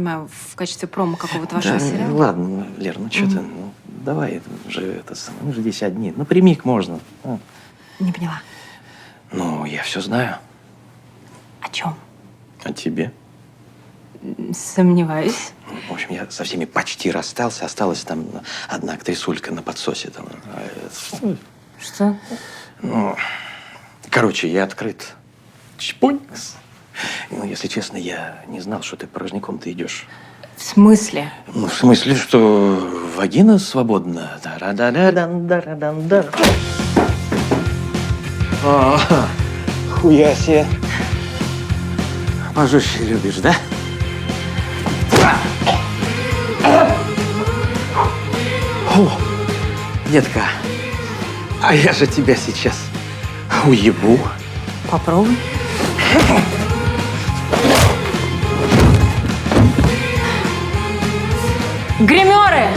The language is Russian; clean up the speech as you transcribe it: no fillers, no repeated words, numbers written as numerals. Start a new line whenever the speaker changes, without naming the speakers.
понимаю, в качестве промо какого-то вашего
Да,
сериала?
ладно, ну, Лер, ну что ты, ну, давай же это самое, мы же здесь одни. Напрямик можно. А.
Не поняла.
Ну, я все знаю.
О чем?
О тебе.
Сомневаюсь.
В общем, я со всеми почти расстался. Осталась там одна актрисулька на подсосе. Там.
Что?
Ну, короче, я открыт. Чпунькс. Ну, если честно, я не знал, что ты порожняком-то идешь.
В смысле?
Ну, в смысле, что вагина свободна. Да-да-да-дан-да-дан-да. Хуя себе. Пожестче любишь, да? О, детка, а я же тебя сейчас уебу.
Попробуй. Гримеры!